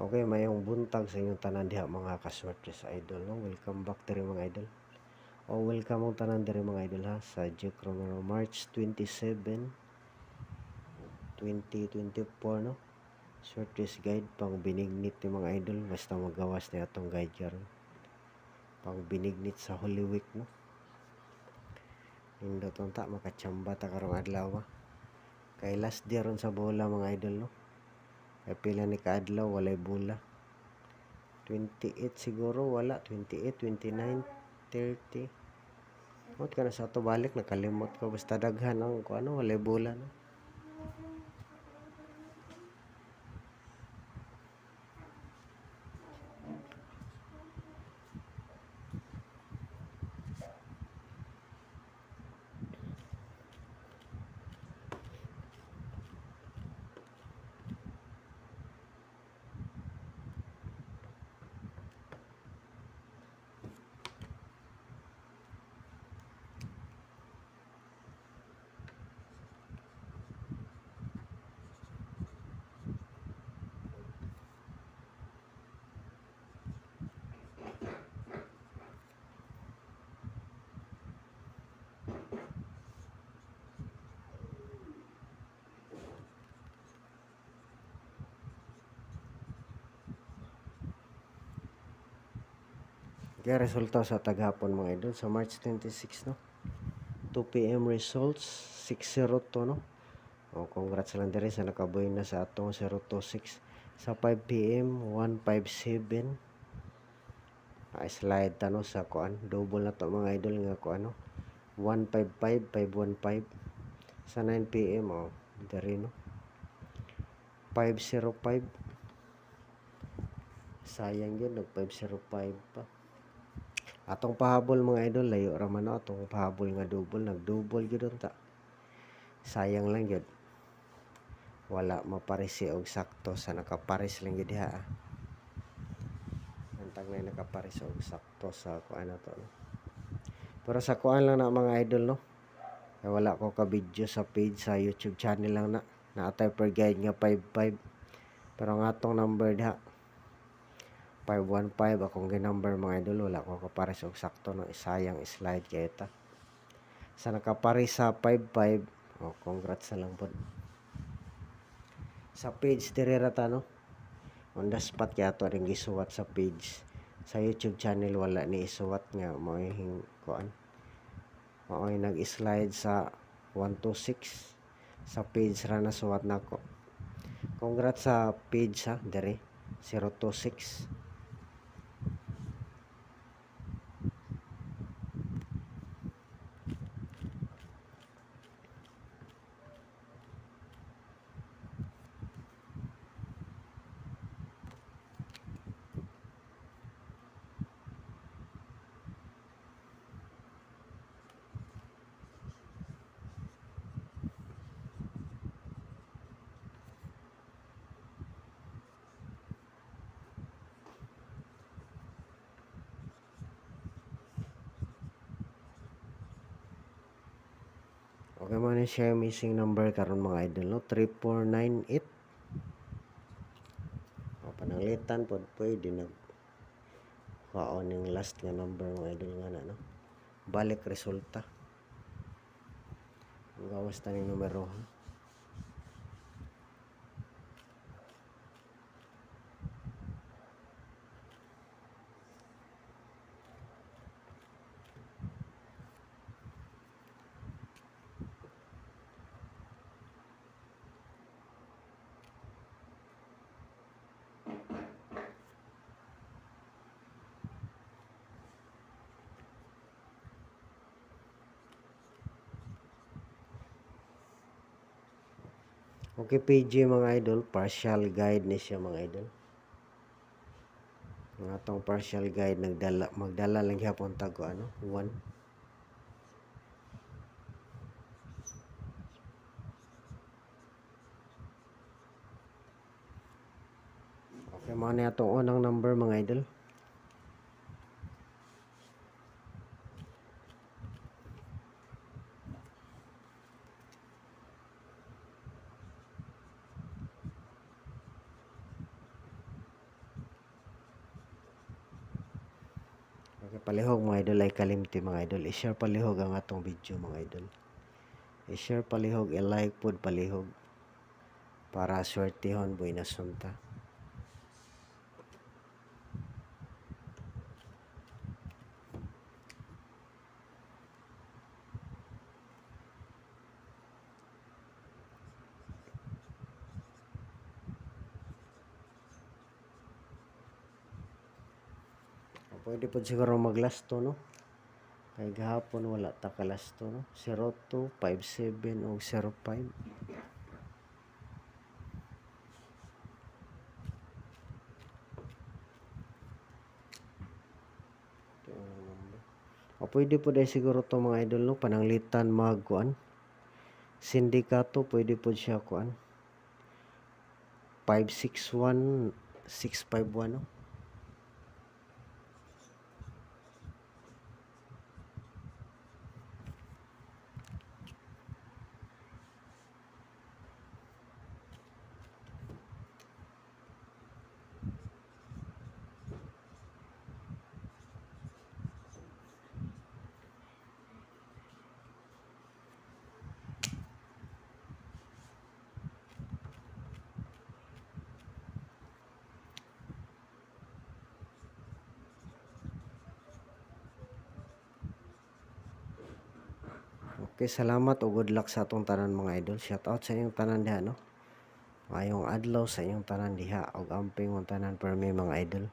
Okay, mayong buntag sa inyong tanan diha mga kaswerte sa idol, no? Welcome back diri mga idol. Welcome ang tanan diri mga idol ha sa Jake Romero March 27, 2024, no? Swertes guide pang binignit ni mga idol, basta magawas na atong guide karon. Pang binignit sa Holy Week, no? Indot unta makatsamba ta karong adlaw. Kay last day ron sa bola mga idol, no? Kay pila ni kaadlaw walay bola. 28 siguro wala, 28, 29, 30. Mot ka na sa ato balik, nakalimot ko basta daghan ang ano, walay bola, no? Kaya resulta sa taghapon mga idol sa March 26, no? 2 PM results 6-0 to, no? Congrats lang diri sa nakaboy na sa atong 026. Sa 5 PM 157. Slide ta, no, sa kuan double na to mga idol nga kuan, no? 155 515. Sa 9 PM diri, no? 505. Sayang yun, nag 505 pa. Atong pahabol mga idol, layo raman, no? Atong pahabol nga double, nag-double gyud ta. Sayang lang gyud. Wala maparisi og sakto sa nakaparis lang gyud diha. Antang na nakaparis og sakto sa kuan na to, no? Pero sa kuan lang na mga idol, no? Kaya wala ko ka video sa page sa YouTube channel lang na. Naatay per guide nga 55. Pero ang atong number diha 515 akong ginumber mga idol, wala ko kapares og sakto, no? Sayang slide kay ta. Sa nakapares sa 55, congrats na lang po. Sa page diri rata, no? On the spot kaya ato ring gisuwat sa page. Sa YouTube channel wala ni isuwat nga mao'y kuan. Mao'y nag-slide sa 126. Sa page ra na suwat nako. Congrats sa page ha, diri 026. Okay mo ni share missing number karon mga idol, no? 3498. Pananglitan pod pwede nag kaon ning last nga number mga idol nga na, no? Balik resulta. Ang gawas ta ning numero, ha? Okay, PG mga idol, partial guide ni siya mga idol. Ang atong partial guide magdala lang gyapon tag ano, 1. Okay, mo ni atong unang number mga idol. palihog mga idol ay kalimti mga idol. I-share palihog ang atong video mga idol. I-share palihog, i-like pod palihog para swertihon boy na sunta. Pwede po siguro maglasto, no? Kay gahapon wala ta kalasto, no? 02, 57 o 05. O pwede po dahil siguro to mga idol, no? Pananglitan magkuan. Sindikato, pwede po siya kuan. 561 651, no? Okay, salamat o good luck sa atong tanan mga idol. Shout out sa inyong tanan diha, no? Mayong adlaw sa inyong tanan diha og amping tanan per may mga idol.